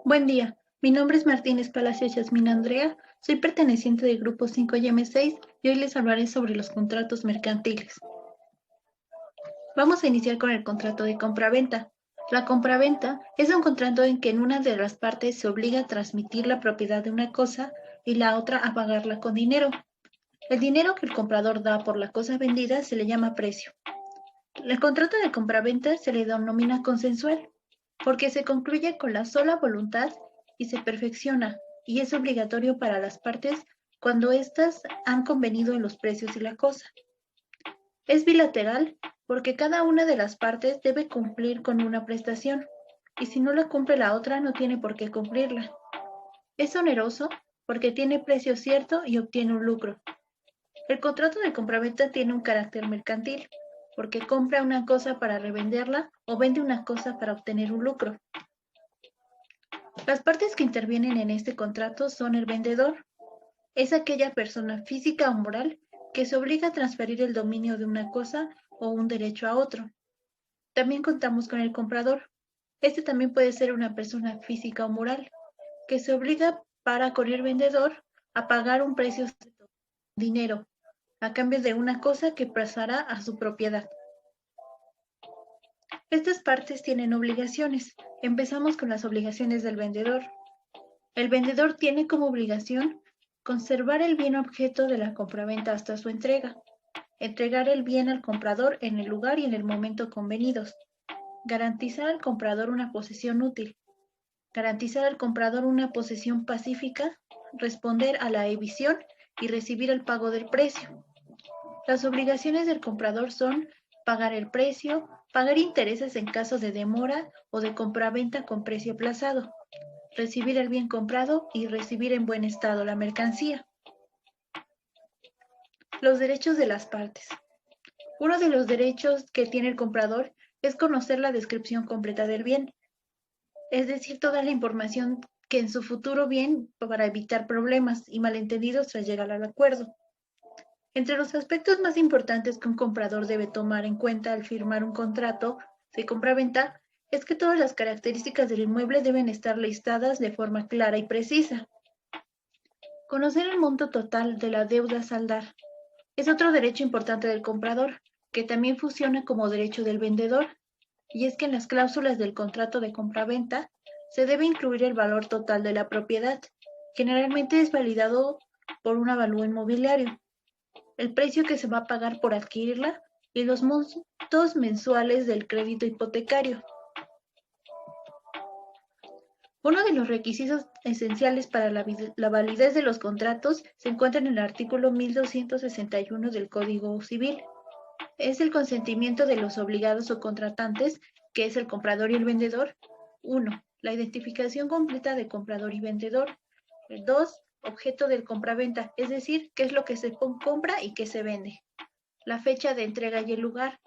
Buen día, mi nombre es Martínez Palacios Yasmín Andrea, soy perteneciente del grupo 5M6 y hoy les hablaré sobre los contratos mercantiles. Vamos a iniciar con el contrato de compraventa. La compraventa es un contrato en que en una de las partes se obliga a transmitir la propiedad de una cosa y la otra a pagarla con dinero. El dinero que el comprador da por la cosa vendida se le llama precio. El contrato de compraventa se le denomina consensual, porque se concluye con la sola voluntad y se perfecciona, y es obligatorio para las partes cuando éstas han convenido en los precios y la cosa. Es bilateral porque cada una de las partes debe cumplir con una prestación, y si no la cumple la otra no tiene por qué cumplirla. Es oneroso porque tiene precio cierto y obtiene un lucro. El contrato de compraventa tiene un carácter mercantil, porque compra una cosa para revenderla o vende una cosa para obtener un lucro. Las partes que intervienen en este contrato son el vendedor. Es aquella persona física o moral que se obliga a transferir el dominio de una cosa o un derecho a otro. También contamos con el comprador. Este también puede ser una persona física o moral que se obliga para con el vendedor a pagar un precio de dinero a cambio de una cosa que pasará a su propiedad. Estas partes tienen obligaciones. Empezamos con las obligaciones del vendedor. El vendedor tiene como obligación conservar el bien objeto de la compraventa hasta su entrega, entregar el bien al comprador en el lugar y en el momento convenidos, garantizar al comprador una posesión útil, garantizar al comprador una posesión pacífica, responder a la evicción y recibir el pago del precio. Las obligaciones del comprador son pagar el precio, pagar intereses en caso de demora o de compraventa con precio aplazado, recibir el bien comprado y recibir en buen estado la mercancía. Los derechos de las partes. Uno de los derechos que tiene el comprador es conocer la descripción completa del bien, es decir, toda la información que en su futuro bien para evitar problemas y malentendidos tras llegar al acuerdo. Entre los aspectos más importantes que un comprador debe tomar en cuenta al firmar un contrato de compraventa es que todas las características del inmueble deben estar listadas de forma clara y precisa. Conocer el monto total de la deuda a saldar es otro derecho importante del comprador, que también funciona como derecho del vendedor, y es que en las cláusulas del contrato de compraventa se debe incluir el valor total de la propiedad. Generalmente es validado por un avalúo inmobiliario, el precio que se va a pagar por adquirirla y los montos mensuales del crédito hipotecario. Uno de los requisitos esenciales para la validez de los contratos se encuentra en el artículo 1261 del Código Civil. Es el consentimiento de los obligados o contratantes, que es el comprador y el vendedor. 1. La identificación completa de comprador y vendedor. 2. Objeto del compraventa, es decir, qué es lo que se compra y qué se vende. La fecha de entrega y el lugar.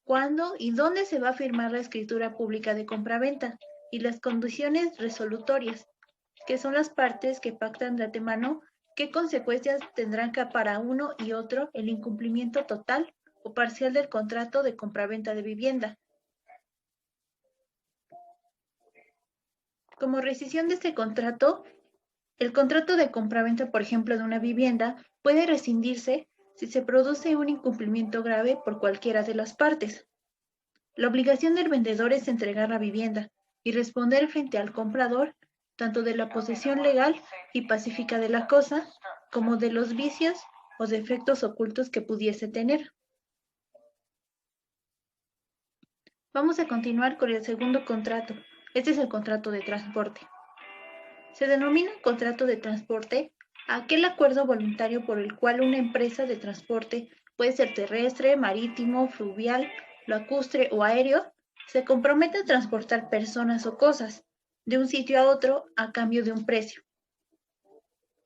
Cuándo y dónde se va a firmar la escritura pública de compraventa. Y las condiciones resolutorias, que son las partes que pactan de antemano qué consecuencias tendrán para uno y otro el incumplimiento total o parcial del contrato de compraventa de vivienda. Como rescisión de este contrato, el contrato de compraventa, por ejemplo, de una vivienda, puede rescindirse si se produce un incumplimiento grave por cualquiera de las partes. La obligación del vendedor es entregar la vivienda y responder frente al comprador tanto de la posesión legal y pacífica de la cosa, como de los vicios o defectos ocultos que pudiese tener. Vamos a continuar con el segundo contrato. Este es el contrato de transporte. Se denomina contrato de transporte a aquel acuerdo voluntario por el cual una empresa de transporte, puede ser terrestre, marítimo, fluvial, lacustre o aéreo, se compromete a transportar personas o cosas de un sitio a otro a cambio de un precio.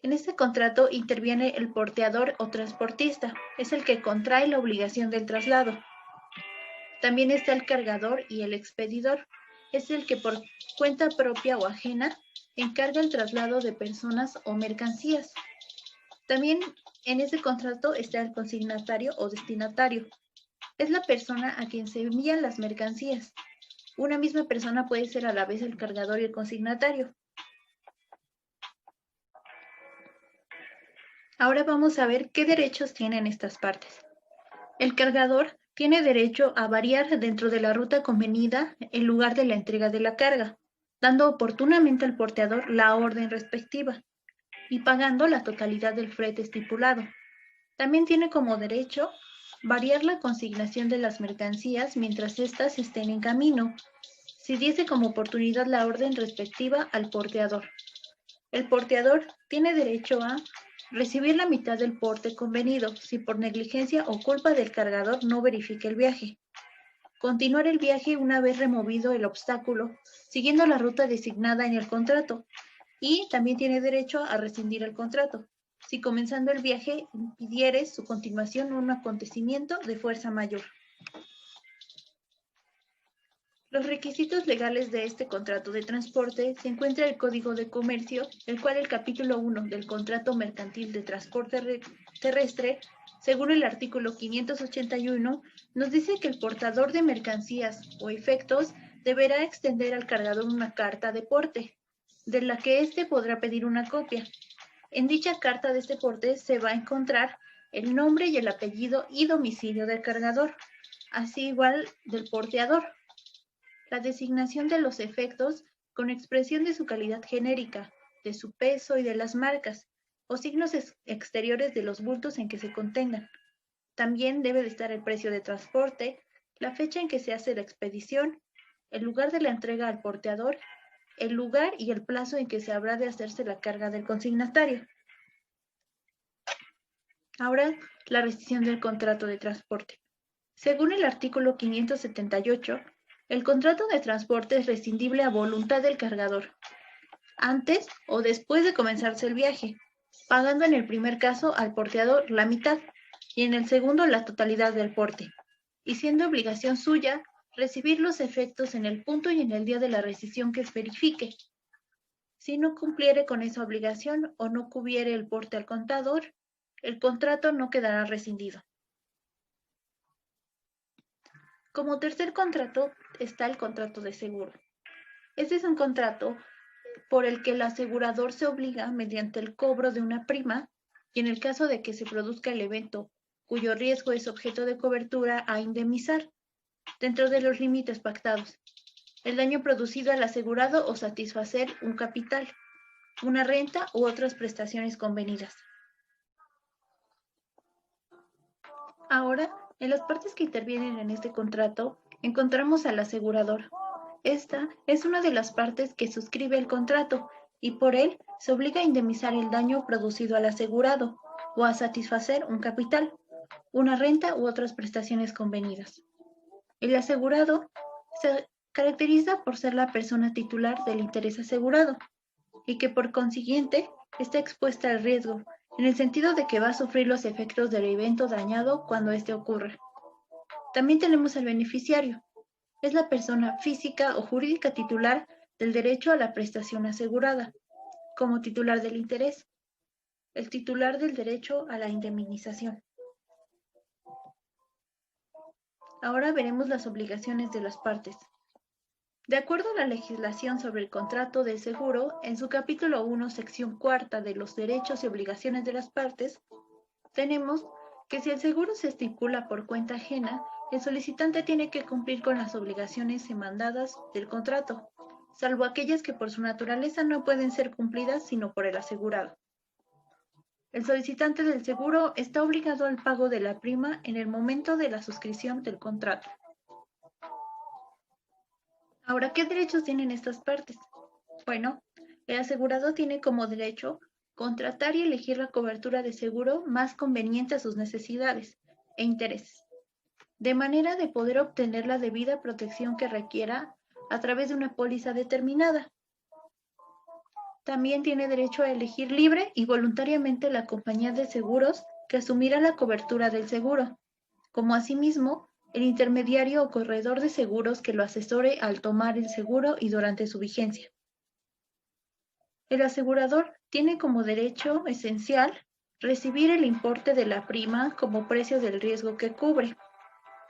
En este contrato interviene el porteador o transportista, es el que contrae la obligación del traslado. También está el cargador y el expedidor, es el que por cuenta propia o ajena encarga el traslado de personas o mercancías. También en ese contrato está el consignatario o destinatario, es la persona a quien se envían las mercancías. Una misma persona puede ser a la vez el cargador y el consignatario. Ahora vamos a ver qué derechos tienen estas partes. El cargador tiene derecho a variar dentro de la ruta convenida el lugar de la entrega de la carga, dando oportunamente al porteador la orden respectiva y pagando la totalidad del flete estipulado. También tiene como derecho variar la consignación de las mercancías mientras éstas estén en camino, si diese como oportunidad la orden respectiva al porteador. El porteador tiene derecho a recibir la mitad del porte convenido si por negligencia o culpa del cargador no verifica el viaje. Continuar el viaje una vez removido el obstáculo, siguiendo la ruta designada en el contrato. Y también tiene derecho a rescindir el contrato, si comenzando el viaje impidiere su continuación un acontecimiento de fuerza mayor. Los requisitos legales de este contrato de transporte se encuentra el Código de Comercio, el cual el capítulo 1 del Contrato Mercantil de Transporte Terrestre, según el artículo 581, nos dice que el portador de mercancías o efectos deberá extender al cargador una carta de porte, de la que éste podrá pedir una copia. En dicha carta de este porte se va a encontrar el nombre y el apellido y domicilio del cargador, así igual del porteador, la designación de los efectos con expresión de su calidad genérica, de su peso y de las marcas, o signos exteriores de los bultos en que se contengan. También debe de estar el precio de transporte, la fecha en que se hace la expedición, el lugar de la entrega al porteador, el lugar y el plazo en que se habrá de hacerse la carga del consignatario. Ahora, la rescisión del contrato de transporte. Según el artículo 578, el contrato de transporte es rescindible a voluntad del cargador, antes o después de comenzarse el viaje, pagando en el primer caso al porteador la mitad y en el segundo la totalidad del porte, y siendo obligación suya recibir los efectos en el punto y en el día de la rescisión que verifique. Si no cumpliere con esa obligación o no cubriere el porte al contador, el contrato no quedará rescindido. Como tercer contrato está el contrato de seguro. Este es un contrato por el que el asegurador se obliga mediante el cobro de una prima y en el caso de que se produzca el evento cuyo riesgo es objeto de cobertura a indemnizar, dentro de los límites pactados, el daño producido al asegurado o satisfacer un capital, una renta u otras prestaciones convenidas. Ahora, en las partes que intervienen en este contrato, encontramos al asegurador. Esta es una de las partes que suscribe el contrato y por él se obliga a indemnizar el daño producido al asegurado o a satisfacer un capital, una renta u otras prestaciones convenidas. El asegurado se caracteriza por ser la persona titular del interés asegurado y que por consiguiente está expuesta al riesgo, en el sentido de que va a sufrir los efectos del evento dañado cuando éste ocurra. También tenemos al beneficiario. Es la persona física o jurídica titular del derecho a la prestación asegurada, como titular del interés, el titular del derecho a la indemnización. Ahora veremos las obligaciones de las partes. De acuerdo a la legislación sobre el contrato de seguro, en su capítulo 1, sección cuarta de los derechos y obligaciones de las partes, tenemos que si el seguro se estipula por cuenta ajena, el solicitante tiene que cumplir con las obligaciones demandadas del contrato, salvo aquellas que por su naturaleza no pueden ser cumplidas sino por el asegurado. El solicitante del seguro está obligado al pago de la prima en el momento de la suscripción del contrato. Ahora, ¿qué derechos tienen estas partes? Bueno, el asegurado tiene como derecho contratar y elegir la cobertura de seguro más conveniente a sus necesidades e intereses, de manera de poder obtener la debida protección que requiera a través de una póliza determinada. También tiene derecho a elegir libre y voluntariamente la compañía de seguros que asumirá la cobertura del seguro, como asimismo el intermediario o corredor de seguros que lo asesore al tomar el seguro y durante su vigencia. El asegurador tiene como derecho esencial recibir el importe de la prima como precio del riesgo que cubre.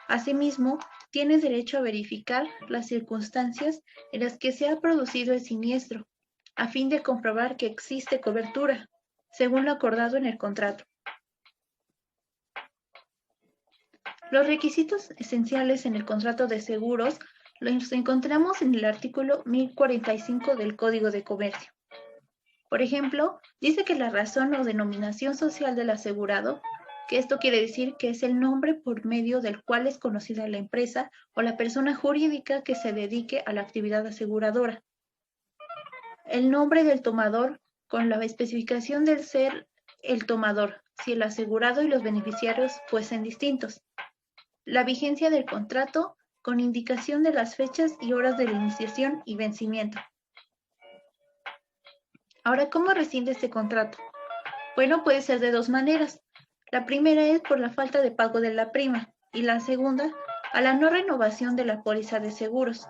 Asimismo, tiene derecho a verificar las circunstancias en las que se ha producido el siniestro, a fin de comprobar que existe cobertura, según lo acordado en el contrato. Los requisitos esenciales en el contrato de seguros los encontramos en el artículo 1045 del Código de Comercio. Por ejemplo, dice que la razón o denominación social del asegurado, que esto quiere decir que es el nombre por medio del cual es conocida la empresa o la persona jurídica que se dedique a la actividad aseguradora. El nombre del tomador con la especificación del ser el tomador, si el asegurado y los beneficiarios fuesen distintos. La vigencia del contrato con indicación de las fechas y horas de la iniciación y vencimiento. Ahora, ¿cómo rescinde este contrato? Bueno, puede ser de dos maneras. La primera es por la falta de pago de la prima y la segunda, a la no renovación de la póliza de seguros.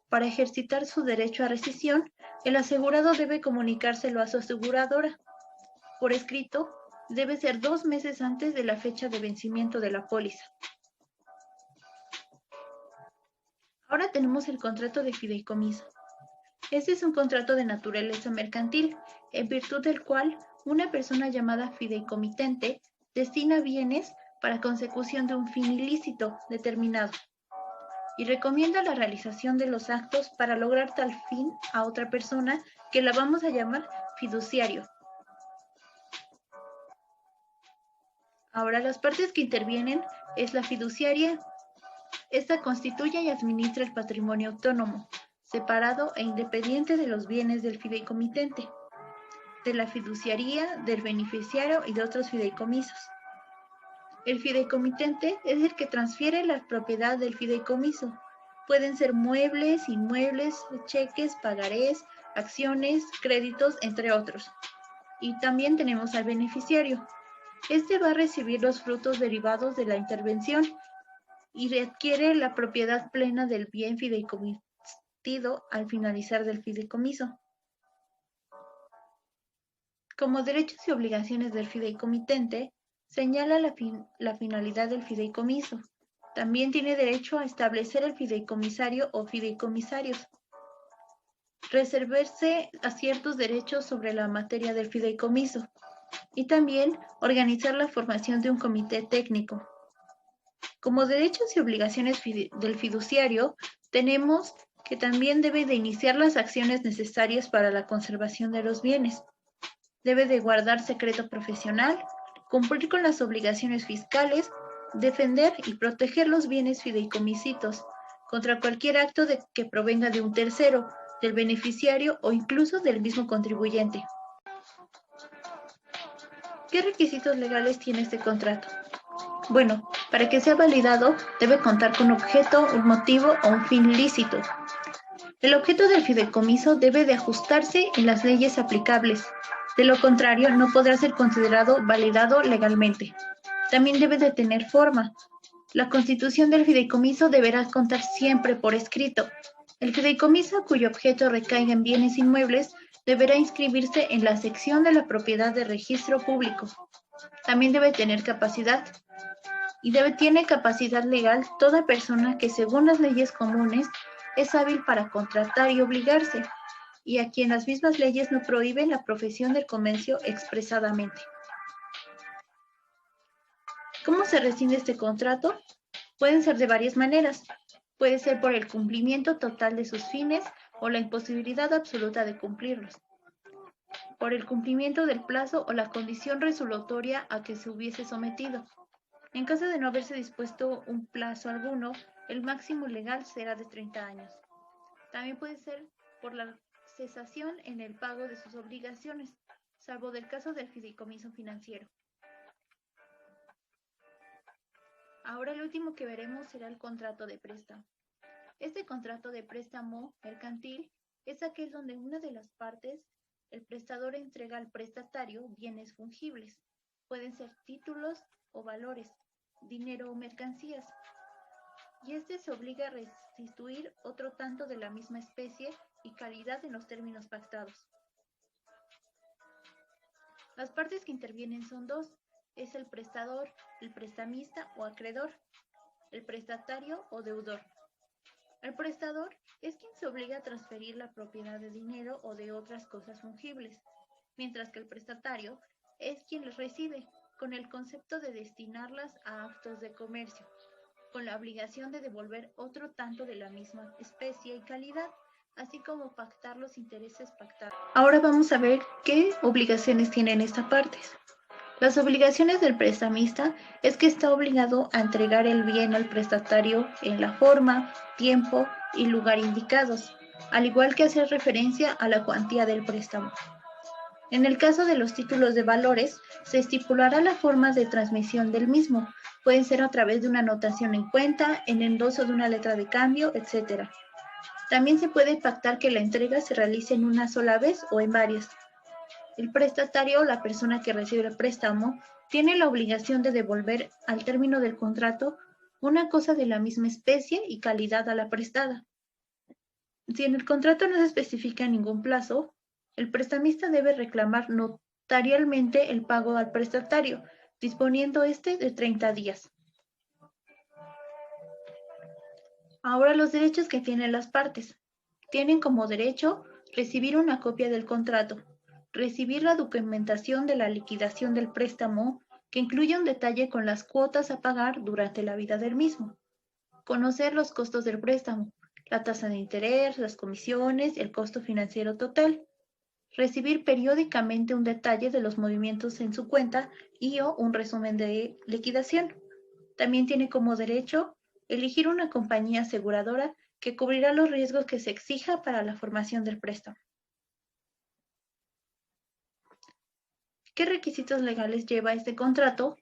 Para ejercitar su derecho a rescisión, el asegurado debe comunicárselo a su aseguradora. Por escrito, debe ser 2 meses antes de la fecha de vencimiento de la póliza. Ahora tenemos el contrato de fideicomiso. Este es un contrato de naturaleza mercantil, en virtud del cual una persona llamada fideicomitente destina bienes para consecución de un fin ilícito determinado y recomienda la realización de los actos para lograr tal fin a otra persona que la vamos a llamar fiduciario. Ahora, las partes que intervienen es la fiduciaria. Esta constituye y administra el patrimonio autónomo, separado e independiente de los bienes del fideicomitente, de la fiduciaría, del beneficiario y de otros fideicomisos. El fideicomitente es el que transfiere la propiedad del fideicomiso. Pueden ser muebles, inmuebles, cheques, pagarés, acciones, créditos, entre otros. Y también tenemos al beneficiario. Este va a recibir los frutos derivados de la intervención y readquiere la propiedad plena del bien fideicomitido al finalizar del fideicomiso. Como derechos y obligaciones del fideicomitente, señala la finalidad del fideicomiso. También tiene derecho a establecer el fideicomisario o fideicomisarios, reservarse a ciertos derechos sobre la materia del fideicomiso y también organizar la formación de un comité técnico. Como derechos y obligaciones del fiduciario, tenemos que también debe de iniciar las acciones necesarias para la conservación de los bienes. Debe de guardar secreto profesional, cumplir con las obligaciones fiscales, defender y proteger los bienes fideicomisitos contra cualquier acto que provenga de un tercero, del beneficiario o incluso del mismo contribuyente. ¿Qué requisitos legales tiene este contrato? Bueno, para que sea validado debe contar con objeto, un motivo o un fin lícito. El objeto del fideicomiso debe de ajustarse en las leyes aplicables. De lo contrario, no podrá ser considerado validado legalmente. También debe de tener forma. La constitución del fideicomiso deberá contar siempre por escrito. El fideicomiso cuyo objeto recaiga en bienes inmuebles deberá inscribirse en la sección de la propiedad de registro público. También debe tener capacidad. Y tiene capacidad legal toda persona que según las leyes comunes es hábil para contratar y obligarse, y a quien las mismas leyes no prohíben la profesión del comercio expresadamente. ¿Cómo se rescinde este contrato? Pueden ser de varias maneras. Puede ser por el cumplimiento total de sus fines o la imposibilidad absoluta de cumplirlos. Por el cumplimiento del plazo o la condición resolutoria a que se hubiese sometido. En caso de no haberse dispuesto un plazo alguno, el máximo legal será de 30 años. También puede ser por la cesación en el pago de sus obligaciones, salvo del caso del fideicomiso financiero. Ahora el último que veremos será el contrato de préstamo. Este contrato de préstamo mercantil es aquel donde una de las partes, el prestador, entrega al prestatario bienes fungibles. Pueden ser títulos o valores, dinero o mercancías, y este se obliga a restituir otro tanto de la misma especie y calidad en los términos pactados. Las partes que intervienen son dos, es el prestador, el prestamista o acreedor, el prestatario o deudor. El prestador es quien se obliga a transferir la propiedad de dinero o de otras cosas fungibles, mientras que el prestatario es quien las recibe, con el concepto de destinarlas a actos de comercio, con la obligación de devolver otro tanto de la misma especie y calidad, así como pactar los intereses pactados. Ahora vamos a ver qué obligaciones tienen esta parte. Las obligaciones del prestamista es que está obligado a entregar el bien al prestatario en la forma, tiempo y lugar indicados, al igual que hacer referencia a la cuantía del préstamo. En el caso de los títulos de valores, se estipulará la forma de transmisión del mismo. Pueden ser a través de una anotación en cuenta, en endoso de una letra de cambio, etc. También se puede pactar que la entrega se realice en una sola vez o en varias. El prestatario o la persona que recibe el préstamo tiene la obligación de devolver al término del contrato una cosa de la misma especie y calidad a la prestada. Si en el contrato no se especifica ningún plazo, el prestamista debe reclamar notarialmente el pago al prestatario, disponiendo este de 30 días. Ahora los derechos que tienen las partes. Tienen como derecho recibir una copia del contrato, recibir la documentación de la liquidación del préstamo, que incluye un detalle con las cuotas a pagar durante la vida del mismo, conocer los costos del préstamo, la tasa de interés, las comisiones, el costo financiero total, recibir periódicamente un detalle de los movimientos en su cuenta y o un resumen de liquidación. También tiene como derecho elegir una compañía aseguradora que cubrirá los riesgos que se exija para la formación del préstamo. ¿Qué requisitos legales lleva este contrato?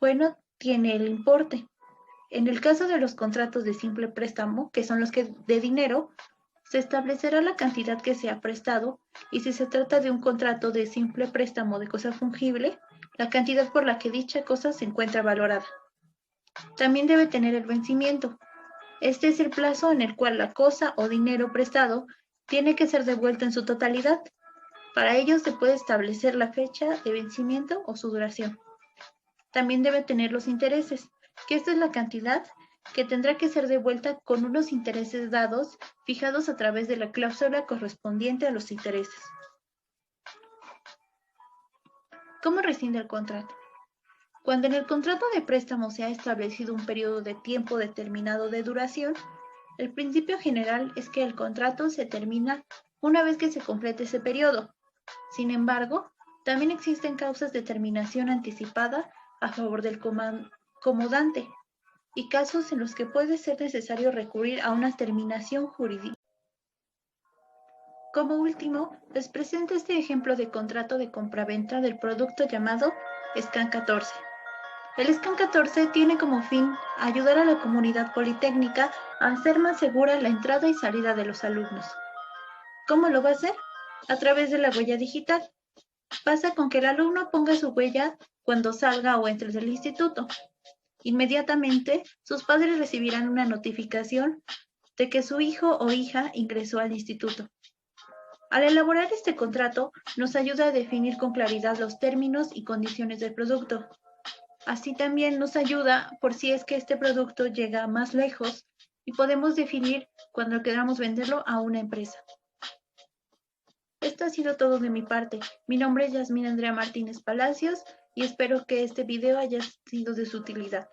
Bueno, tiene el importe. En el caso de los contratos de simple préstamo, que son los que de dinero, se establecerá la cantidad que se ha prestado y si se trata de un contrato de simple préstamo de cosa fungible, la cantidad por la que dicha cosa se encuentra valorada. También debe tener el vencimiento. Este es el plazo en el cual la cosa o dinero prestado tiene que ser devuelto en su totalidad. Para ello se puede establecer la fecha de vencimiento o su duración. También debe tener los intereses, que esta es la cantidad que tendrá que ser devuelta con unos intereses dados fijados a través de la cláusula correspondiente a los intereses. ¿Cómo rescinde el contrato? Cuando en el contrato de préstamo se ha establecido un periodo de tiempo determinado de duración, el principio general es que el contrato se termina una vez que se complete ese periodo. Sin embargo, también existen causas de terminación anticipada a favor del comodante y casos en los que puede ser necesario recurrir a una terminación jurídica. Como último, les presento este ejemplo de contrato de compraventa del producto llamado SCAN 14. El SCAN 14 tiene como fin ayudar a la comunidad politécnica a hacer más segura la entrada y salida de los alumnos. ¿Cómo lo va a hacer? A través de la huella digital. Basta con que el alumno ponga su huella cuando salga o entre del instituto. Inmediatamente, sus padres recibirán una notificación de que su hijo o hija ingresó al instituto. Al elaborar este contrato, nos ayuda a definir con claridad los términos y condiciones del producto. Así también nos ayuda por si es que este producto llega más lejos y podemos definir cuando queramos venderlo a una empresa. Esto ha sido todo de mi parte. Mi nombre es Yasmín Andrea Martínez Palacios y espero que este video haya sido de su utilidad.